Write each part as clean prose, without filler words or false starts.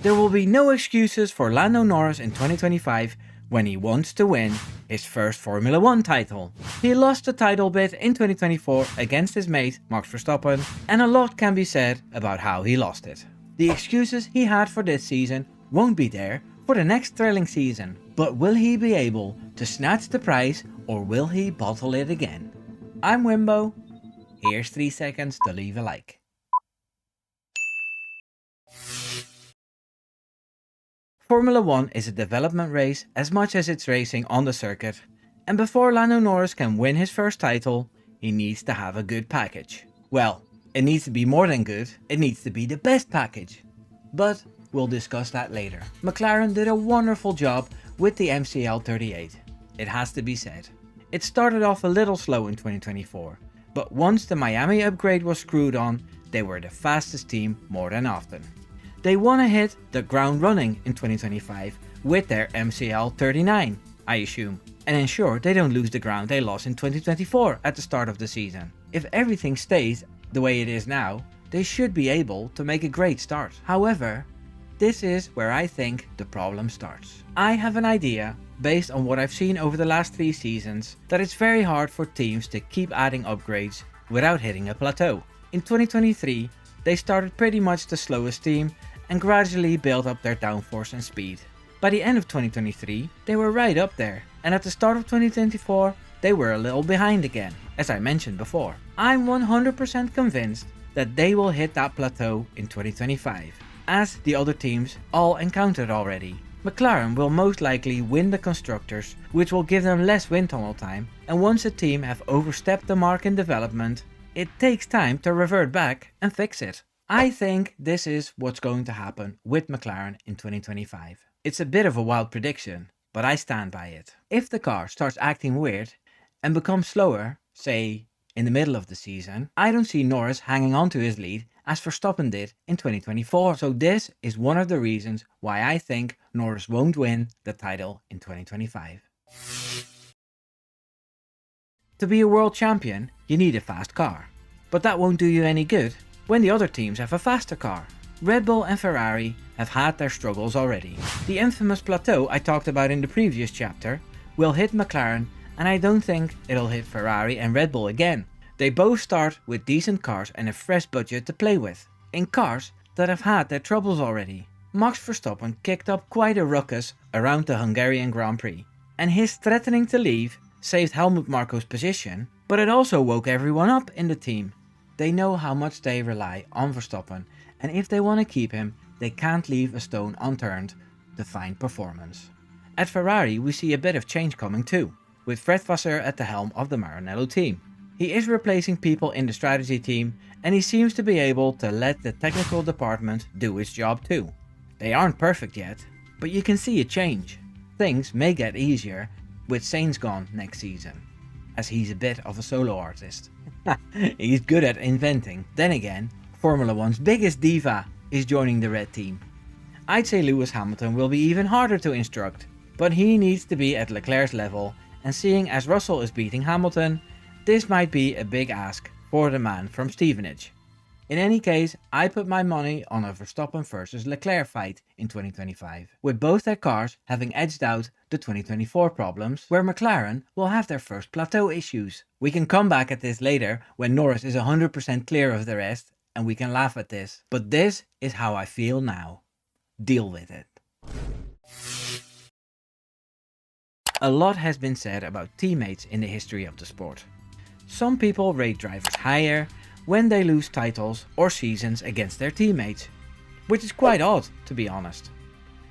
There will be no excuses for Lando Norris in 2025 when he wants to win his first Formula 1 title. He lost the title bid in 2024 against his mate Max Verstappen, and a lot can be said about how he lost it. The excuses he had for this season won't be there for the next thrilling season, but will he be able to snatch the prize or will he bottle it again? I'm Wimbo, here's 3 seconds to leave a like. Formula 1 is a development race as much as it's racing on the circuit, and before Lando Norris can win his first title, he needs to have a good package. Well, it needs to be more than good, it needs to be the best package. But we'll discuss that later. McLaren did a wonderful job with the MCL38, it has to be said. It started off a little slow in 2024, but once the Miami upgrade was screwed on, they were the fastest team more than often. They wanna hit the ground running in 2025 with their MCL39, I assume, and ensure they don't lose the ground they lost in 2024 at the start of the season. If everything stays the way it is now, they should be able to make a great start. However, this is where I think the problem starts. I have an idea, based on what I've seen over the last 3 seasons, that it's very hard for teams to keep adding upgrades without hitting a plateau. In 2023, they started pretty much the slowest team and gradually built up their downforce and speed. By the end of 2023, they were right up there, and at the start of 2024, they were a little behind again, as I mentioned before. I'm 100% convinced that they will hit that plateau in 2025, as the other teams all encountered already. McLaren will most likely win the constructors, which will give them less wind tunnel time, and once a team have overstepped the mark in development, it takes time to revert back and fix it. I think this is what's going to happen with McLaren in 2025. It's a bit of a wild prediction, but I stand by it. If the car starts acting weird and becomes slower, say in the middle of the season, I don't see Norris hanging on to his lead as Verstappen did in 2024. So this is one of the reasons why I think Norris won't win the title in 2025. To be a world champion, you need a fast car. But that won't do you any good when the other teams have a faster car. Red Bull and Ferrari have had their struggles already. The infamous plateau I talked about in the previous chapter will hit McLaren, and I don't think it'll hit Ferrari and Red Bull again. They both start with decent cars and a fresh budget to play with, in cars that have had their troubles already. Max Verstappen kicked up quite a ruckus around the Hungarian Grand Prix, and his threatening to leave saved Helmut Marko's position, but it also woke everyone up in the team. They know how much they rely on Verstappen, and if they want to keep him, they can't leave a stone unturned to find performance. At Ferrari we see a bit of change coming too, with Fred Vasseur at the helm of the Maranello team. He is replacing people in the strategy team, and he seems to be able to let the technical department do its job too. They aren't perfect yet, but you can see a change. Things may get easier with Sainz gone next season, as he's a bit of a solo artist. He's good at inventing. Then again, Formula 1's biggest diva is joining the red team. I'd say Lewis Hamilton will be even harder to instruct, but he needs to be at Leclerc's level, and seeing as Russell is beating Hamilton, this might be a big ask for the man from Stevenage. In any case, I put my money on a Verstappen versus Leclerc fight in 2025, with both their cars having edged out the 2024 problems, where McLaren will have their first plateau issues. We can come back at this later when Norris is 100% clear of the rest, and we can laugh at this. But this is how I feel now. Deal with it. A lot has been said about teammates in the history of the sport. Some people rate drivers higher when they lose titles or seasons against their teammates, which is quite odd to be honest.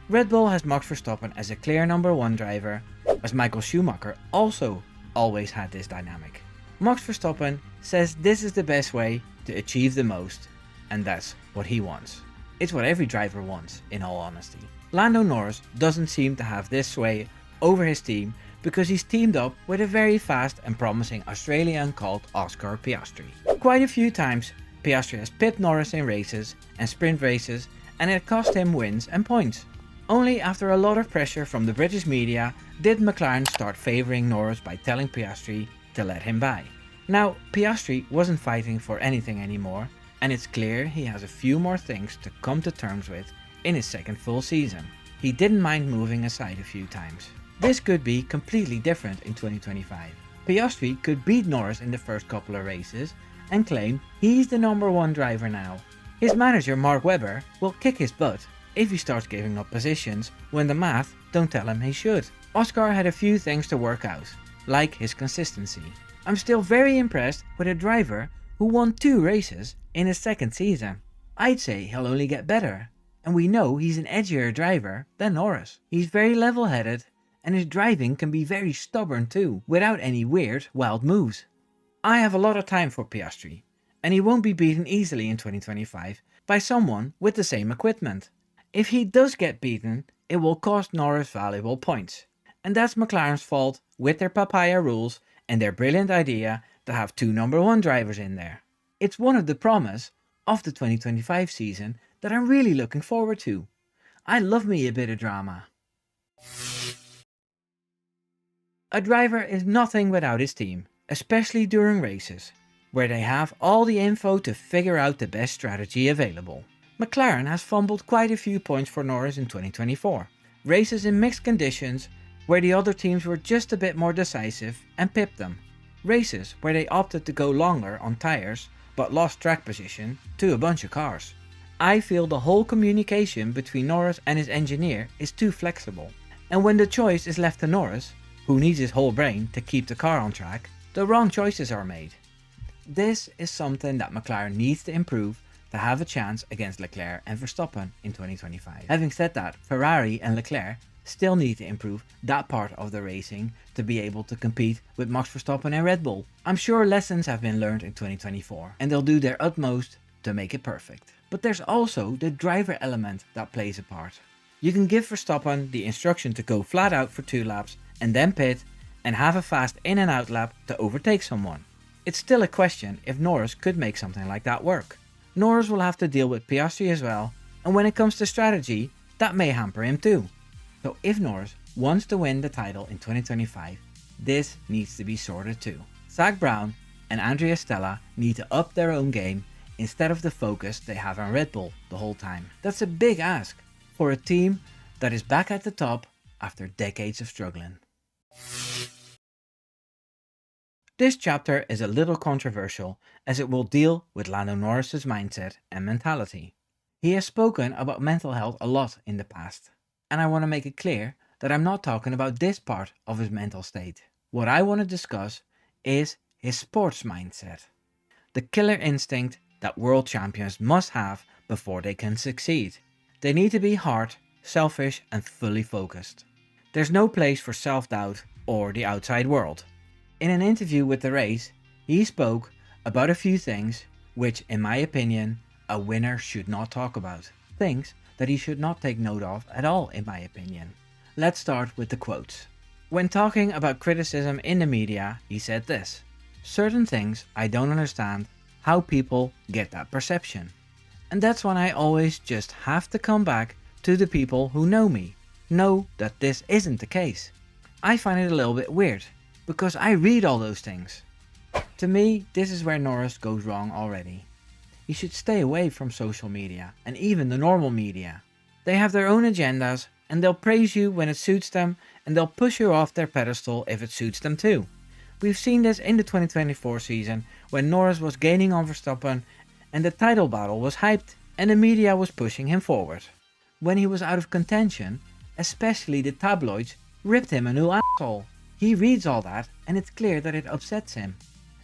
Red Bull has Max Verstappen as a clear number 1 driver, as Michael Schumacher also always had this dynamic. Max Verstappen says this is the best way to achieve the most, and that's what he wants. It's what every driver wants, in all honesty. Lando Norris doesn't seem to have this sway over his team because he's teamed up with a very fast and promising Australian called Oscar Piastri. Quite a few times Piastri has pipped Norris in races and sprint races, and it cost him wins and points. Only after a lot of pressure from the British media did McLaren start favouring Norris by telling Piastri to let him by. Now, Piastri wasn't fighting for anything anymore, and it's clear he has a few more things to come to terms with in his second full season. He didn't mind moving aside a few times. This could be completely different in 2025. Piastri could beat Norris in the first couple of races and claim he's the #1 driver now. His manager Mark Webber will kick his butt if he starts giving up positions when the math don't tell him he should. Oscar had a few things to work out, like his consistency. I'm still very impressed with a driver who won 2 races in his second season. I'd say he'll only get better, and we know he's an edgier driver than Norris. He's very level-headed, and his driving can be very stubborn too, without any weird, wild moves. I have a lot of time for Piastri, and he won't be beaten easily in 2025 by someone with the same equipment. If he does get beaten, it will cost Norris valuable points, and that's McLaren's fault with their papaya rules and their brilliant idea to have 2 #1 drivers in there. It's one of the promise of the 2025 season that I'm really looking forward to. I love me a bit of drama. A driver is nothing without his team, especially during races, where they have all the info to figure out the best strategy available. McLaren has fumbled quite a few points for Norris in 2024. Races in mixed conditions where the other teams were just a bit more decisive and pipped them. Races where they opted to go longer on tyres but lost track position to a bunch of cars. I feel the whole communication between Norris and his engineer is too flexible. And when the choice is left to Norris, who needs his whole brain to keep the car on track, the wrong choices are made. This is something that McLaren needs to improve to have a chance against Leclerc and Verstappen in 2025. Having said that, Ferrari and Leclerc still need to improve that part of the racing to be able to compete with Max Verstappen and Red Bull. I'm sure lessons have been learned in 2024 and they'll do their utmost to make it perfect. But there's also the driver element that plays a part. You can give Verstappen the instruction to go flat out for 2 laps and then pit and have a fast in and out lap to overtake someone. It's still a question if Norris could make something like that work. Norris will have to deal with Piastri as well, and when it comes to strategy, that may hamper him too. So if Norris wants to win the title in 2025, this needs to be sorted too. Zach Brown and Andrea Stella need to up their own game instead of the focus they have on Red Bull the whole time. That's a big ask for a team that is back at the top after decades of struggling. This chapter is a little controversial as it will deal with Lando Norris's mindset and mentality. He has spoken about mental health a lot in the past, and I want to make it clear that I'm not talking about this part of his mental state. What I want to discuss is his sports mindset, the killer instinct that world champions must have before they can succeed. They need to be hard, selfish, and fully focused. There's no place for self-doubt or the outside world. In an interview with The Race, he spoke about a few things which, in my opinion, a winner should not talk about. Things that he should not take note of at all, in my opinion. Let's start with the quotes. When talking about criticism in the media, he said this: "Certain things I don't understand how people get that perception." And that's when I always just have to come back to the people who know that this isn't the case. I find it a little bit weird, because I read all those things. To me, this is where Norris goes wrong already. You should stay away from social media and even the normal media. They have their own agendas and they'll praise you when it suits them and they'll push you off their pedestal if it suits them too. We've seen this in the 2024 season when Norris was gaining on Verstappen and the title battle was hyped and the media was pushing him forward. When he was out of contention, especially the tabloids ripped him a new asshole. He reads all that and it's clear that it upsets him.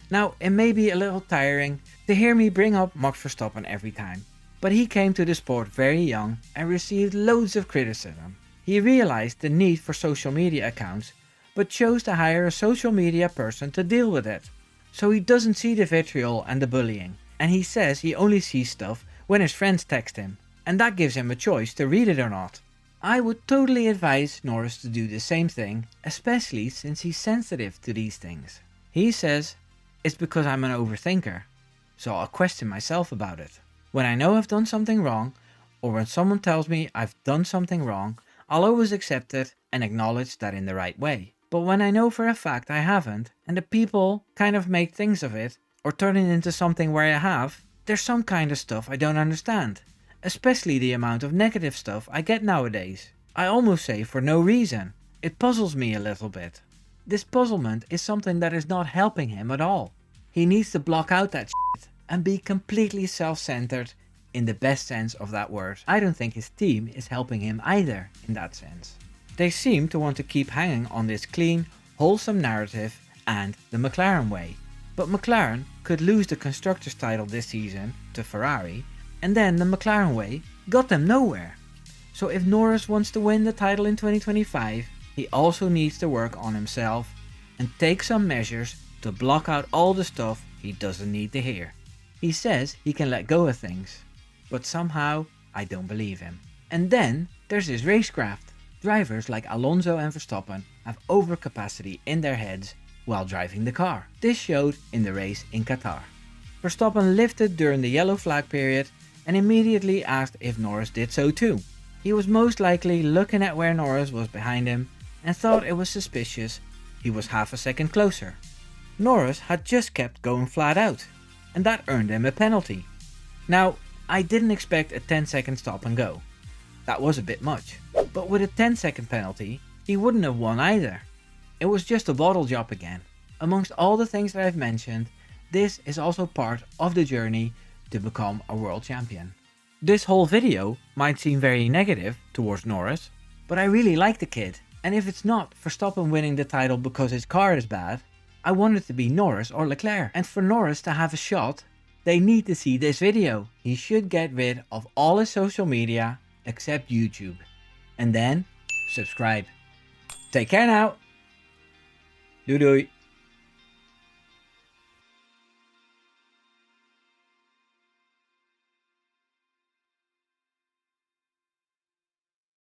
Now, it may be a little tiring to hear me bring up Max Verstappen every time, but he came to the sport very young and received loads of criticism. He realized the need for social media accounts, but chose to hire a social media person to deal with it. So he doesn't see the vitriol and the bullying, and he says he only sees stuff when his friends text him, and that gives him a choice to read it or not. I would totally advise Norris to do the same thing, especially since he's sensitive to these things. He says, "It's because I'm an overthinker, so I'll question myself about it. When I know I've done something wrong, or when someone tells me I've done something wrong, I'll always accept it and acknowledge that in the right way. But when I know for a fact I haven't, and the people kind of make things of it, or turn it into something where I have, there's some kind of stuff I don't understand. especially the amount of negative stuff I get nowadays. I almost say for no reason. It puzzles me a little bit. This puzzlement is something that is not helping him at all. He needs to block out that shit and be completely self-centered in the best sense of that word. I don't think his team is helping him either in that sense. They seem to want to keep hanging on this clean, wholesome narrative and the McLaren way. But McLaren could lose the Constructors' title this season to Ferrari, and then the McLaren way got them nowhere. So if Norris wants to win the title in 2025, he also needs to work on himself and take some measures to block out all the stuff he doesn't need to hear. He says he can let go of things, but somehow I don't believe him. And then there's his racecraft. Drivers like Alonso and Verstappen have overcapacity in their heads while driving the car. This showed in the race in Qatar. Verstappen lifted during the yellow flag period and immediately asked if Norris did so too. He was most likely looking at where Norris was behind him and thought it was suspicious he was half a second closer. Norris had just kept going flat out, and that earned him a penalty. Now, I didn't expect a 10-second stop and go. That was a bit much. But with a 10-second penalty, he wouldn't have won either. It was just a bottle job again. Amongst all the things that I've mentioned, this is also part of the journey to become a world champion. This whole video might seem very negative towards Norris, but I really like the kid. And if it's not Verstappen winning the title because his car is bad, I want it to be Norris or Leclerc. And for Norris to have a shot, they need to see this video. He should get rid of all his social media except YouTube. And then subscribe. Take care now. Doei doei.